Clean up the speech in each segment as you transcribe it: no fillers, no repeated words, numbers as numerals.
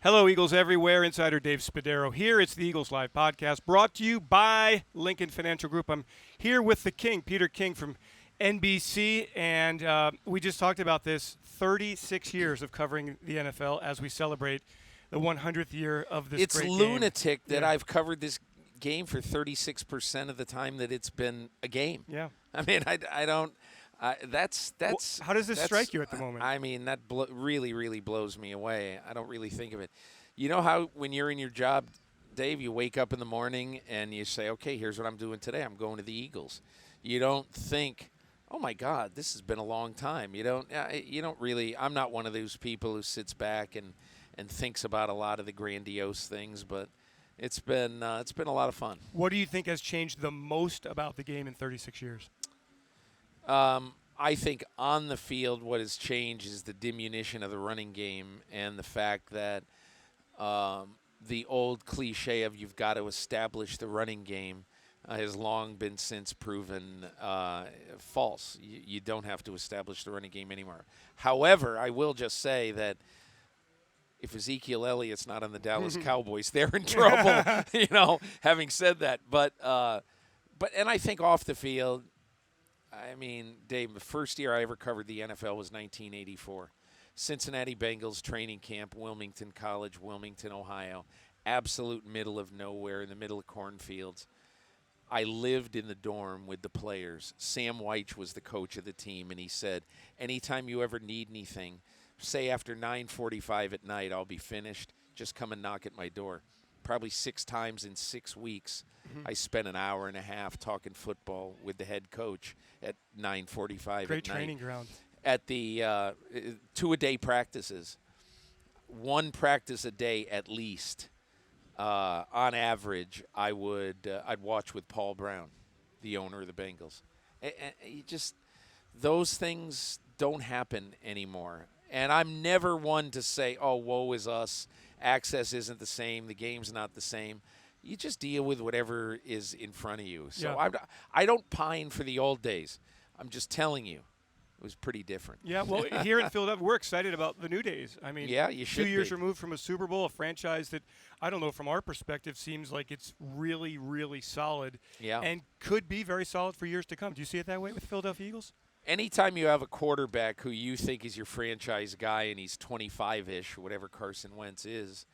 Hello, Eagles everywhere. Insider Dave Spadaro here. It's the Eagles Live podcast brought to you by Lincoln Financial Group. I'm here with the King, Peter King from NBC, and we just talked about this 36 years of covering the NFL as we celebrate the 100th year of this It's great lunatic game. that I've covered this game for 36% of the time that it's been a game. Yeah. I mean, I don't. That's Well, how does this strike you at the moment? I mean, that really blows me away. I don't really think of it. You know how when you're in your job, Dave, you wake up in the morning and you say, okay, here's what I'm doing today. I'm going to the Eagles. You don't think, oh, my God, this has been a long time. You don't really – I'm not one of those people who sits back and thinks about a lot of the grandiose things, but it's been a lot of fun. What do you think has changed the most about the game in 36 years? I think on the field what has changed is the diminution of the running game and the fact that the old cliche of you've got to establish the running game has long been since proven false. You don't have to establish the running game anymore. However, I will just say that if Ezekiel Elliott's not on the Dallas Cowboys, they're in trouble, having said that. But I think off the field, I mean, Dave, the first year I ever covered the NFL was 1984. Cincinnati Bengals training camp, Wilmington College, Wilmington, Ohio. Absolute middle of nowhere, in the middle of cornfields. I lived in the dorm with the players. Sam Weich was the coach of the team, and he said, anytime you ever need anything, say after 9:45 at night, I'll be finished. Just come and knock at my door. Probably 6 times in 6 weeks, I spent an hour and a half talking football with the head coach at 9:45 at night. Great training ground. At the 2-a-day practices, 1 practice a day at least. On average, I'd watch with Paul Brown, the owner of the Bengals. Those things don't happen anymore. And I'm never one to say, oh, woe is us. Access isn't the same. The game's not the same. You just deal with whatever is in front of you. So Yeah. I don't pine for the old days. I'm just telling you. It was pretty different. Yeah, well, here in Philadelphia, we're excited about the new days. I mean, yeah, you should 2 years be. removed from a Super Bowl, a franchise that, I don't know, from our perspective, seems like it's really, really solid and could be very solid for years to come. Do you see it that way with the Philadelphia Eagles? Anytime you have a quarterback who you think is your franchise guy and he's 25-ish, whatever Carson Wentz is,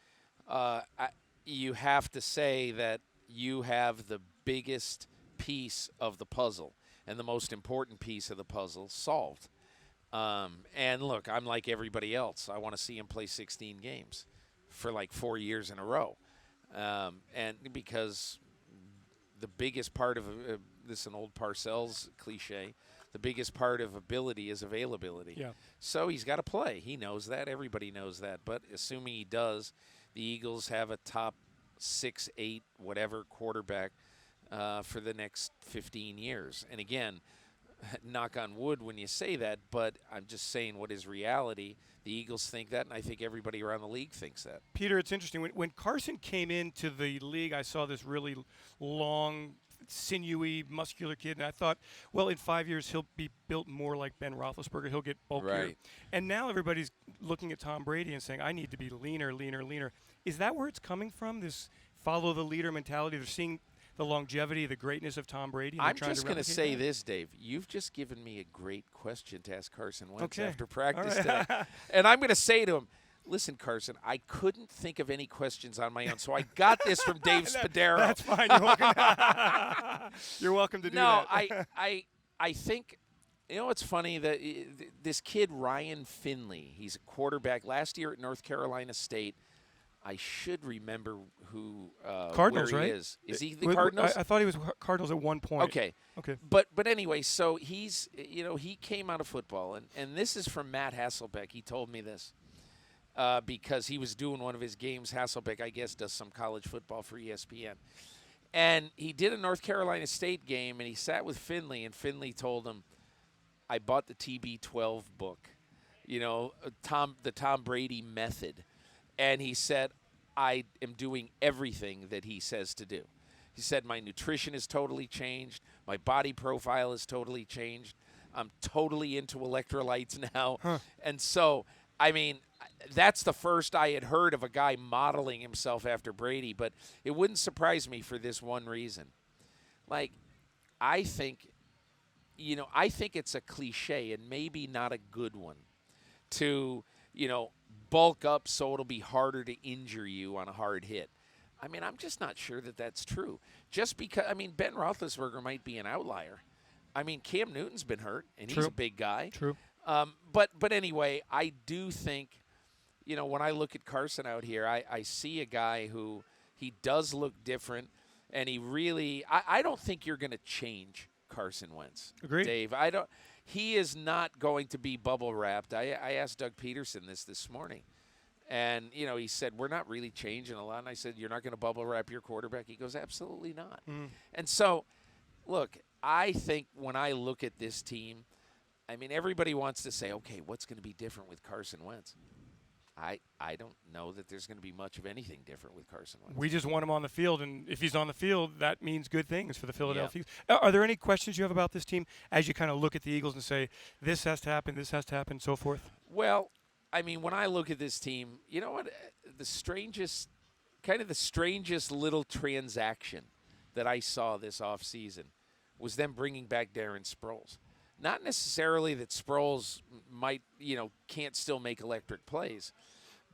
you have to say that you have the biggest piece of the puzzle and the most important piece of the puzzle solved. And look, I'm like everybody else. I want to see him play 16 games for like 4 years in a row. And because the biggest part of this is an old Parcells cliche, the biggest part of ability is availability. Yeah. So he's got to play. He knows that. Everybody knows that. But assuming he does, the Eagles have a top 6, 8, whatever quarterback for the next 15 years. And again, knock on wood when you say that, but I'm just saying what is reality. The Eagles think that, and I think everybody around the league thinks that. Peter, it's interesting. When Carson came into the league, I saw this really long, sinewy, muscular kid, and I thought, well, in 5 years he'll be built more like Ben Roethlisberger. He'll get bulkier. Right. And now everybody's looking at Tom Brady and saying, I need to be leaner. Is that where it's coming from, this follow the leader mentality? They're seeing the longevity, the greatness of Tom Brady. And I'm just going to say this, Dave. You've just given me a great question to ask Carson Wentz after practice All right. today. And I'm going to say to him, listen, Carson, I couldn't think of any questions on my own, so I got this from Dave Spadaro. That's fine. You're welcome. You're welcome to do that. No, I think, it's funny that this kid, Ryan Finley, he's a quarterback last year at North Carolina State. I should remember who Cardinals, where he right? is. Is he the Cardinals? I thought he was Cardinals at one point. Okay. But anyway, so he's he came out of football, and this is from Matt Hasselbeck. He told me this because he was doing one of his games. Hasselbeck, I guess, does some college football for ESPN, and he did a North Carolina State game, and he sat with Finley, and Finley told him, "I bought the TB12 book, the Tom Brady method." And he said, I am doing everything that he says to do. He said, my nutrition has totally changed. My body profile has totally changed. I'm totally into electrolytes now. And so, I mean, that's the first I had heard of a guy modeling himself after Brady, but it wouldn't surprise me for this one reason. Like, I think it's a cliche and maybe not a good one to, bulk up so it'll be harder to injure you on a hard hit. I mean, I'm just not sure that that's true. Just because, Ben Roethlisberger might be an outlier. I mean, Cam Newton's been hurt, and he's a big guy. True. But anyway, I do think, when I look at Carson out here, I see a guy who he does look different, and he really I don't think you're going to change Carson Wentz. Agreed. Dave, he is not going to be bubble wrapped. I asked Doug Peterson this morning, and he said we're not really changing a lot. And I said, you're not going to bubble wrap your quarterback? He goes, absolutely not. And so, look, I think when I look at this team, everybody wants to say, okay, what's going to be different with Carson Wentz? I don't know that there's going to be much of anything different with Carson Wentz. We just want him on the field, and if he's on the field, that means good things for the Philadelphia. Yeah. Are there any questions you have about this team as you kind of look at the Eagles and say, this has to happen, so forth? Well, when I look at this team, you know what? The strangest little transaction that I saw this offseason was them bringing back Darren Sproles. Not necessarily that Sproles can't still make electric plays,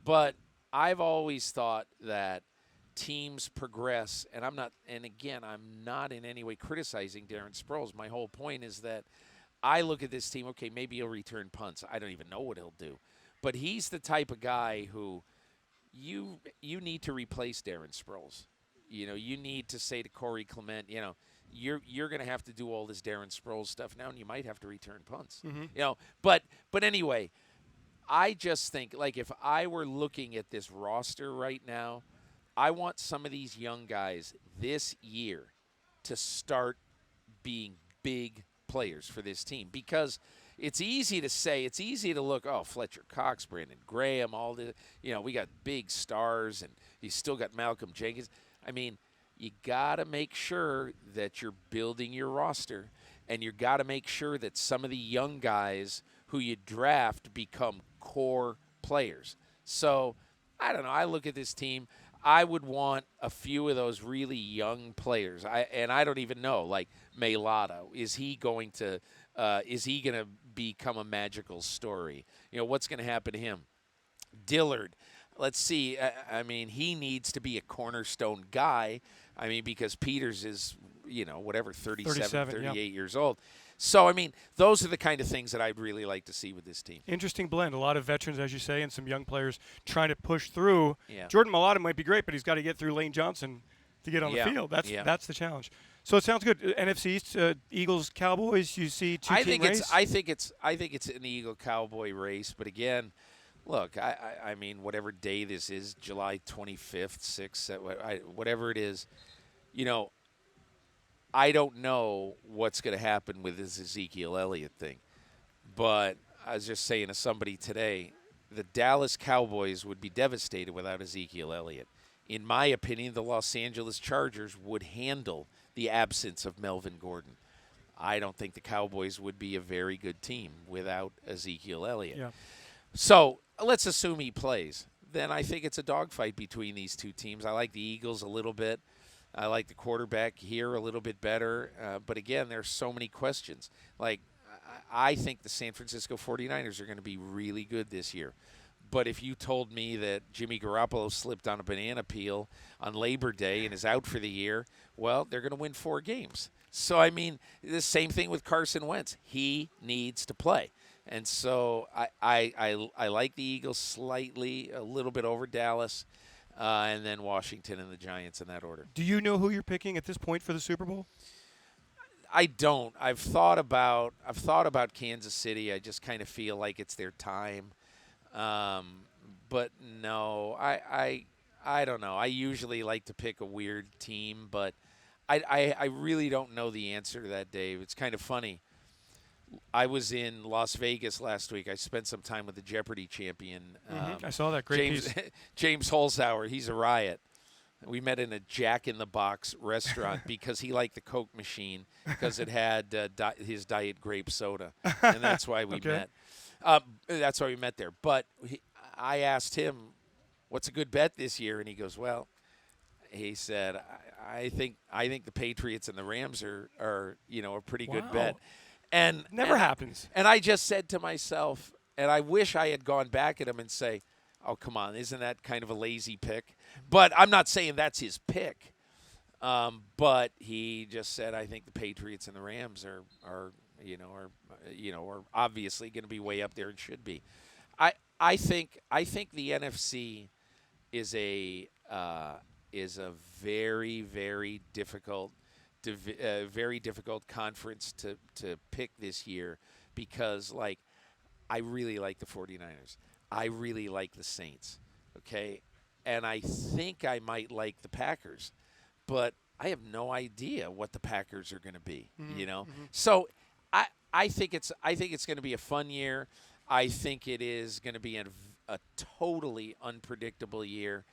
but I've always thought that teams progress, and I'm not in any way criticizing Darren Sproles. My whole point is that I look at this team, okay, maybe he'll return punts. I don't even know what he'll do. But he's the type of guy who you need to replace Darren Sproles. You need to say to Corey Clement, you're going to have to do all this Darren Sproles stuff now, and you might have to return punts. But anyway, I just think, like, if I were looking at this roster right now, I want some of these young guys this year to start being big players for this team, because it's easy to say, it's easy to look, Fletcher Cox, Brandon Graham, all the, we got big stars, and you still got Malcolm Jenkins. You got to make sure that you're building your roster, and you got to make sure that some of the young guys who you draft become core players. So, I don't know. I look at this team. I would want a few of those really young players. I don't even know, like Mailata. Is he going to become a magical story? What's going to happen to him? Dillard. Let's see. He needs to be a cornerstone guy. Because Peters is, 37, 38 years old. So, those are the kind of things that I'd really like to see with this team. Interesting blend. A lot of veterans, as you say, and some young players trying to push through. Yeah. Jordan Mailata might be great, but he's got to get through Lane Johnson to get on the field. That's the challenge. So it sounds good. NFC East, Eagles, Cowboys. You see two-team race. I think it's an Eagle-Cowboy race. But again, look, I whatever day this is, July 25th, 6th, whatever it is, I don't know what's going to happen with this Ezekiel Elliott thing. But I was just saying to somebody today, the Dallas Cowboys would be devastated without Ezekiel Elliott. In my opinion, the Los Angeles Chargers would handle the absence of Melvin Gordon. I don't think the Cowboys would be a very good team without Ezekiel Elliott. Yeah. So let's assume he plays. Then I think it's a dogfight between these two teams. I like the Eagles a little bit. I like the quarterback here a little bit better. But again, there's so many questions. Like, I think the San Francisco 49ers are going to be really good this year. But if you told me that Jimmy Garoppolo slipped on a banana peel on Labor Day and is out for the year, well, they're going to win 4 games. So, the same thing with Carson Wentz. He needs to play. And so I like the Eagles slightly, a little bit over Dallas, and then Washington and the Giants in that order. Do you know who you're picking at this point for the Super Bowl? I don't. I've thought about Kansas City. I just kind of feel like it's their time. But no, I don't know. I usually like to pick a weird team, but I really don't know the answer to that, Dave. It's kind of funny. I was in Las Vegas last week. I spent some time with the Jeopardy champion. I saw that. Great piece. James Holzhauer. He's a riot. We met in a Jack in the Box restaurant because he liked the Coke machine because it had his Diet Grape soda, and that's why we met. That's why we met there. But I asked him, what's a good bet this year? And he goes, well, he said, I think the Patriots and the Rams are a pretty good bet. And never happens. And I just said to myself, and I wish I had gone back at him and say, oh, come on, isn't that kind of a lazy pick? But I'm not saying that's his pick. But he just said, I think the Patriots and the Rams are obviously going to be way up there and should be. I think the NFC is a very, very difficult conference to pick this year because, like, I really like the 49ers. I really like the Saints, okay? And I think I might like the Packers, but I have no idea what the Packers are going to be, So I think it's going to be a fun year. I think it is going to be a totally unpredictable year.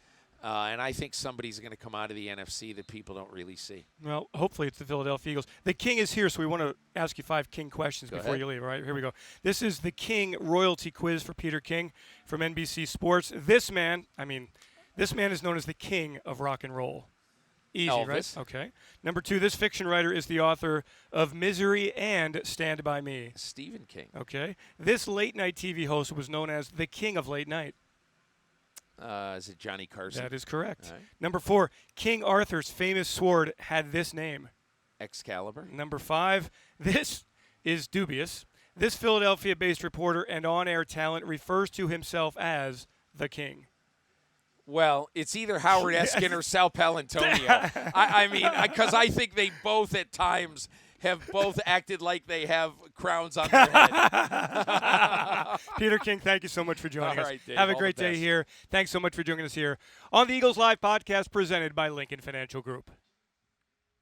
And I think somebody's going to come out of the NFC that people don't really see. Well, hopefully it's the Philadelphia Eagles. The King is here, so we want to ask you 5 King questions before you leave. All right, here we go. This is the King royalty quiz for Peter King from NBC Sports. This man is known as the King of rock and roll. Easy, Elvis. Right? Okay. Number 2, this fiction writer is the author of Misery and Stand By Me. Stephen King. Okay. This late-night TV host was known as the King of Late Night. Is it Johnny Carson? That is correct. Right. Number 4, King Arthur's famous sword had this name. Excalibur. Number 5, this is dubious. This Philadelphia-based reporter and on-air talent refers to himself as the King. Well, it's either Howard Eskin or Sal Palantonio. I mean, because I think they both at times have both acted like they have crowns on their head. Peter King, thank you so much for joining us. All right, Dave, have a all great the day best. here. Thanks so much for joining us here on the Eagles Live podcast presented by Lincoln Financial Group.